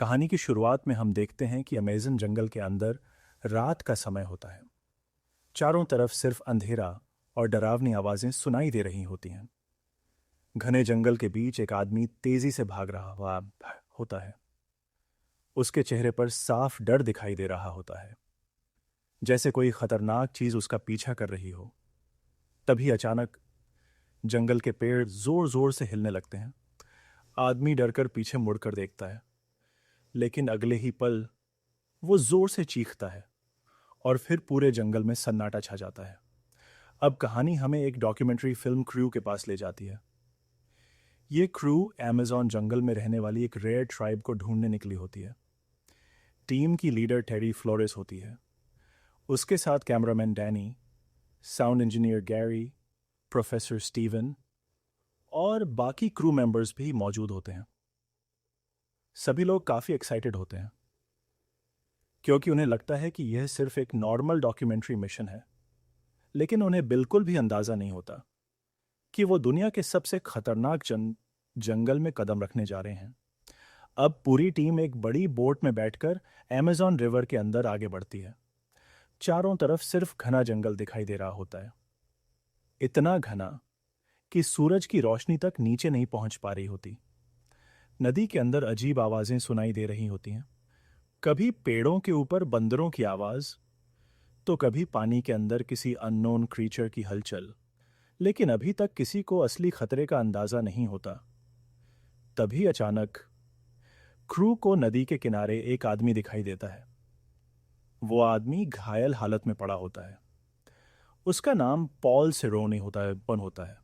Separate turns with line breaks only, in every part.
कहानी की शुरुआत में हम देखते हैं कि अमेज़न जंगल के अंदर रात का समय होता है। चारों तरफ सिर्फ अंधेरा और डरावनी आवाज़ें सुनाई दे रही होती हैं। घने जंगल के बीच एक आदमी तेज़ी से भाग रहा हुआ होता है। उसके चेहरे पर साफ डर दिखाई दे रहा होता है, जैसे कोई खतरनाक चीज़ उसका पीछा कर रही हो। तभी अचानक जंगल के पेड़ ज़ोर-ज़ोर से हिलने लगते हैं। आदमी डरकर पीछे मुड़कर देखता है, लेकिन अगले ही पल वो ज़ोर से चीखता है और फिर पूरे जंगल में सन्नाटा छा जाता है। अब कहानी हमें एक डॉक्यूमेंट्री फिल्म क्रू के पास ले जाती है। ये क्रू अमेज़न जंगल में रहने वाली एक रेयर ट्राइब को ढूंढने निकली होती है। टीम की लीडर टेरी फ्लोरेस होती है। उसके साथ cameraman Danny, sound engineer Gary, professor Steven और बाकी क्रू मेंबर्स भी मौजूद होते हैं। सभी लोग काफ़ी एक्साइटेड होते हैं, क्योंकि उन्हें लगता है कि यह सिर्फ एक नॉर्मल डॉक्यूमेंट्री मिशन है। लेकिन उन्हें बिल्कुल भी अंदाज़ा नहीं होता कि वो दुनिया के सबसे खतरनाक जंगल में कदम रखने जा रहे हैं। अब पूरी टीम एक बड़ी बोट में बैठकर अमेज़न रिवर के अंदर आगे बढ़ती है। चारों तरफ सिर्फ घना जंगल दिखाई दे रहा होता है, इतना घना कि सूरज की रोशनी तक नीचे नहीं पहुंच पा रही होती। नदी के अंदर अजीब आवाजें सुनाई दे रही होती हैं, कभी पेड़ों के ऊपर बंदरों की आवाज, तो कभी पानी के अंदर किसी अननोन क्रीचर की हलचल। लेकिन अभी तक किसी को असली खतरे का अंदाजा नहीं होता। तभी अचानक क्रू को नदी के किनारे एक आदमी दिखाई देता है। वो आदमी घायल हालत में पड़ा होता है। उसका नाम पॉल सिरोनी होता है।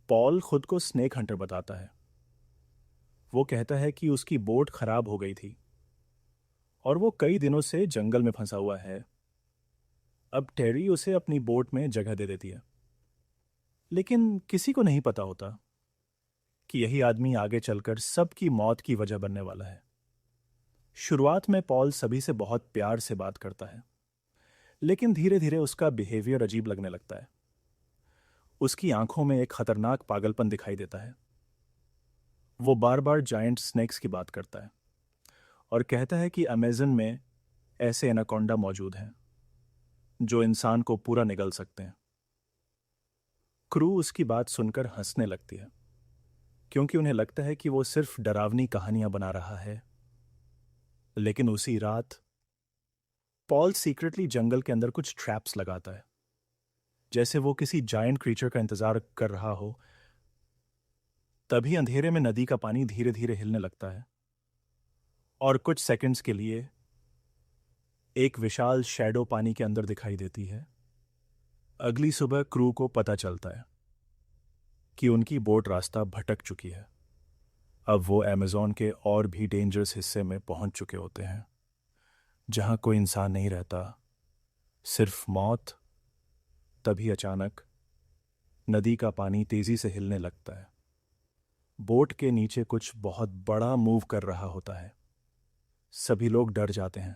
पॉल खुद को स्नेक हंटर बताता है। वो कहता है कि उसकी बोट खराब हो गई थी और वो कई दिनों से जंगल में फंसा हुआ है। अब टेरी उसे अपनी बोट में जगह दे देती है, लेकिन किसी को नहीं पता होता कि यही आदमी आगे चलकर सबकी मौत की वजह बनने वाला है। शुरुआत में पॉल सभी से बहुत प्यार से बात करता है, लेकिन धीरे धीरे उसका बिहेवियर अजीब लगने लगता है। उसकी आंखों में एक खतरनाक पागलपन दिखाई देता है। वो बार बार जायंट स्नेक्स की बात करता है और कहता है कि अमेज़न में ऐसे एनाकोंडा मौजूद हैं जो इंसान को पूरा निगल सकते हैं। क्रू उसकी बात सुनकर हंसने लगती है, क्योंकि उन्हें लगता है कि वो सिर्फ डरावनी कहानियां बना रहा है। लेकिन उसी रात पॉल सीक्रेटली जंगल के अंदर कुछ ट्रैप्स लगाता है, जैसे वो किसी जायंट क्रीचर का इंतजार कर रहा हो। तभी अंधेरे में नदी का पानी धीरे धीरे हिलने लगता है और कुछ सेकंड्स के लिए एक विशाल शैडो पानी के अंदर दिखाई देती है। अगली सुबह क्रू को पता चलता है कि उनकी बोट रास्ता भटक चुकी है। अब वो अमेज़न के और भी डेंजरस हिस्से में पहुंच चुके होते हैं, जहां कोई इंसान नहीं रहता, सिर्फ मौत। तभी अचानक नदी का पानी तेजी से हिलने लगता है। बोट के नीचे कुछ बहुत बड़ा मूव कर रहा होता है। सभी लोग डर जाते हैं,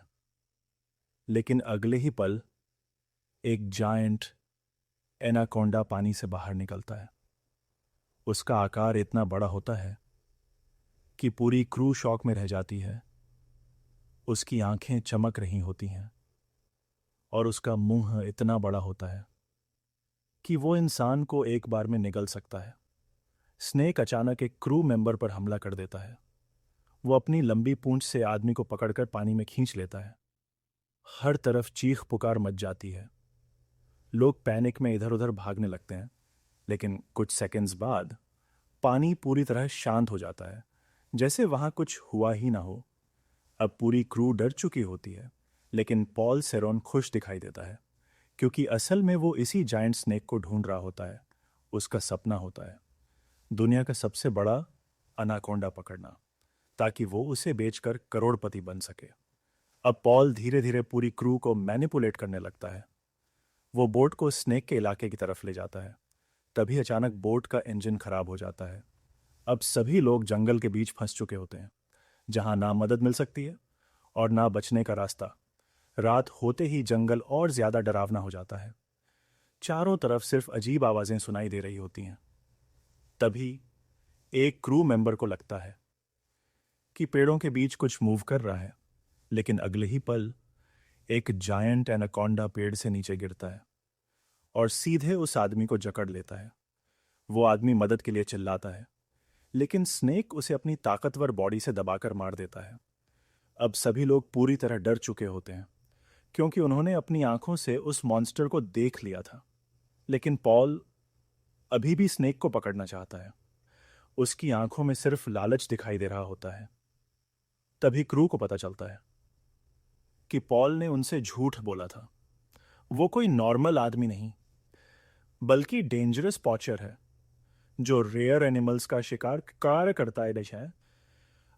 लेकिन अगले ही पल एक जायंट एनाकोंडा पानी से बाहर निकलता है। उसका आकार इतना बड़ा होता है कि पूरी क्रू शॉक में रह जाती है। उसकी आंखें चमक रही होती हैं और उसका मुंह इतना बड़ा होता है कि वो इंसान को एक बार में निगल सकता है। स्नेक अचानक एक क्रू मेंबर पर हमला कर देता है। वो अपनी लंबी पूंछ से आदमी को पकड़कर पानी में खींच लेता है। हर तरफ चीख पुकार मच जाती है। लोग पैनिक में इधर उधर भागने लगते हैं, लेकिन कुछ सेकंड्स बाद पानी पूरी तरह शांत हो जाता है, जैसे वहां कुछ हुआ ही ना हो। अब पूरी क्रू डर चुकी होती है, लेकिन पॉल सेरोन खुश दिखाई देता है, क्योंकि असल में वो इसी जायंट स्नेक को ढूंढ रहा होता है। उसका सपना होता है दुनिया का सबसे बड़ा अनाकोंडा पकड़ना, ताकि वो उसे बेचकर करोड़पति बन सके। अब पॉल धीरे धीरे पूरी क्रू को मैनिपुलेट करने लगता है। वो बोट को स्नेक के इलाके की तरफ ले जाता है। तभी अचानक बोट का इंजन खराब हो जाता है। अब सभी लोग जंगल के बीच फंस चुके होते हैं, जहां ना मदद मिल सकती है और ना बचने का रास्ता। रात होते ही जंगल और ज्यादा डरावना हो जाता है। चारों तरफ सिर्फ अजीब आवाजें सुनाई दे रही होती हैं। तभी एक क्रू मेंबर को लगता है कि पेड़ों के बीच कुछ मूव कर रहा है, लेकिन अगले ही पल एक जायंट एनाकोंडा पेड़ से नीचे गिरता है और सीधे उस आदमी को जकड़ लेता है। वो आदमी मदद के लिए चिल्लाता है, लेकिन स्नेक उसे अपनी ताकतवर बॉडी से दबाकर मार देता है। अब सभी लोग पूरी तरह डर चुके होते हैं, क्योंकि उन्होंने अपनी आंखों से उस मॉन्स्टर को देख लिया था। लेकिन पॉल अभी भी स्नेक को पकड़ना चाहता है। उसकी आंखों में सिर्फ लालच दिखाई दे रहा होता है। तभी क्रू को पता चलता है कि पॉल ने उनसे झूठ बोला था। वो कोई नॉर्मल आदमी नहीं, बल्कि डेंजरस पॉचर है जो रेयर एनिमल्स का शिकार कार्य करता है।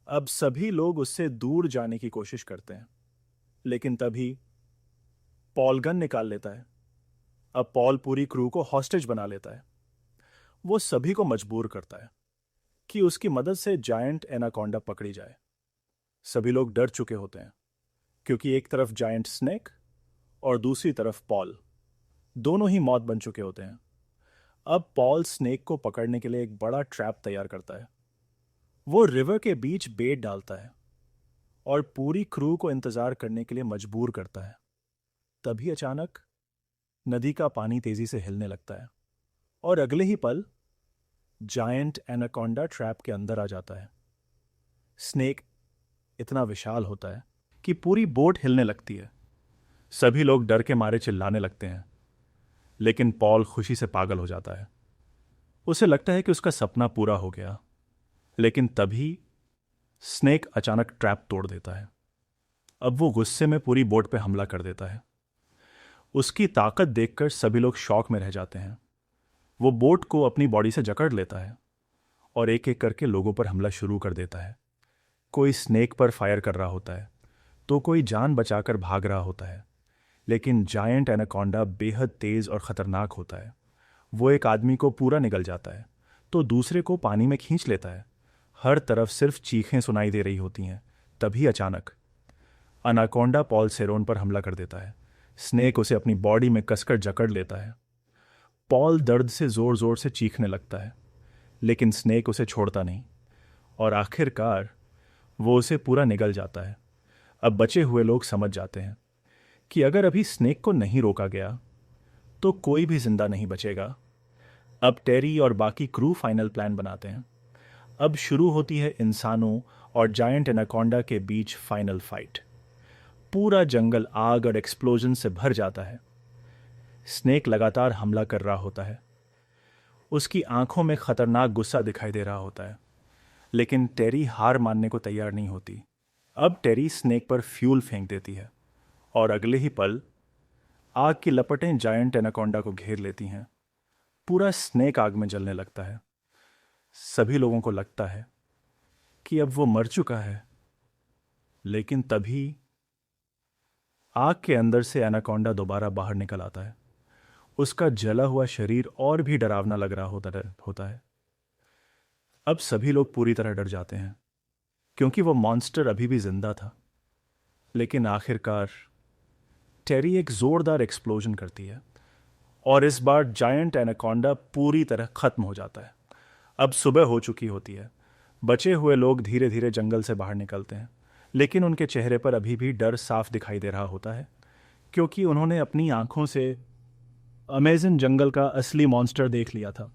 अब सभी लोग उससे दूर जाने की कोशिश करते हैं, लेकिन तभी पॉल गन निकाल लेता है। अब पॉल पूरी क्रू को हॉस्टेज बना लेता है। वो सभी को मजबूर करता है कि उसकी मदद से जायंट एनाकोंडा पकड़ी जाए। सभी लोग डर चुके होते हैं, क्योंकि एक तरफ जायंट स्नेक और दूसरी तरफ पॉल, दोनों ही मौत बन चुके होते हैं। अब पॉल स्नेक को पकड़ने के लिए एक बड़ा ट्रैप तैयार करता है। वो रिवर के बीच बेट डालता है और पूरी क्रू को इंतजार करने के लिए मजबूर करता है। तभी अचानक नदी का पानी तेजी से हिलने लगता है और अगले ही पल जायंट एनाकोंडा ट्रैप के अंदर आ जाता है। स्नेक इतना विशाल होता है कि पूरी बोट हिलने लगती है। सभी लोग डर के मारे चिल्लाने लगते हैं, लेकिन पॉल खुशी से पागल हो जाता है। उसे लगता है कि उसका सपना पूरा हो गया। लेकिन तभी स्नेक अचानक ट्रैप तोड़ देता है। अब वो गुस्से में पूरी बोट पे हमला कर देता है। उसकी ताकत देखकर सभी लोग शॉक में रह जाते हैं। वो बोट को अपनी बॉडी से जकड़ लेता है और एक एक करके लोगों पर हमला शुरू कर देता है। कोई स्नेक पर फायर कर रहा होता है, तो कोई जान बचाकर भाग रहा होता है। लेकिन जायंट एनाकोंडा बेहद तेज और खतरनाक होता है। वो एक आदमी को पूरा निगल जाता है, तो दूसरे को पानी में खींच लेता है। हर तरफ सिर्फ चीखें सुनाई दे रही होती हैं। तभी अचानक एनाकोंडा पॉल सेरोन पर हमला कर देता है। स्नेक उसे अपनी बॉडी में कसकर जकड़ लेता है। पॉल दर्द से जोर जोर से चीखने लगता है, लेकिन स्नेक उसे छोड़ता नहीं और आखिरकार वो उसे पूरा निगल जाता है। अब बचे हुए लोग समझ जाते हैं कि अगर अभी स्नेक को नहीं रोका गया तो कोई भी जिंदा नहीं बचेगा। अब टेरी और बाकी क्रू फाइनल प्लान बनाते हैं। अब शुरू होती है इंसानों और जायंट एनाकोंडा के बीच फाइनल फाइट। पूरा जंगल आग और एक्सप्लोजन से भर जाता है। स्नेक लगातार हमला कर रहा होता है। उसकी आंखों में खतरनाक गुस्सा दिखाई दे रहा होता है, लेकिन टेरी हार मानने को तैयार नहीं होती। अब टेरी स्नेक पर फ्यूल फेंक देती है और अगले ही पल आग की लपटें जायंट एनाकोंडा को घेर लेती हैं। पूरा स्नेक आग में जलने लगता है। सभी लोगों को लगता है कि अब वो मर चुका है, लेकिन तभी आग के अंदर से एनाकोंडा दोबारा बाहर निकल आता है। उसका जला हुआ शरीर और भी डरावना लग रहा होता है। अब सभी लोग पूरी तरह डर जाते हैं, क्योंकि वो मॉन्स्टर अभी भी जिंदा था। लेकिन आखिरकार टेरी एक जोरदार एक्सप्लोजन करती है और इस बार जायंट एनाकोंडा पूरी तरह खत्म हो जाता है। अब सुबह हो चुकी होती है। बचे हुए लोग धीरे धीरे जंगल से बाहर निकलते हैं, लेकिन उनके चेहरे पर अभी भी डर साफ दिखाई दे रहा होता है, क्योंकि उन्होंने अपनी आंखों से अमेज़न जंगल का असली मॉन्स्टर देख लिया था।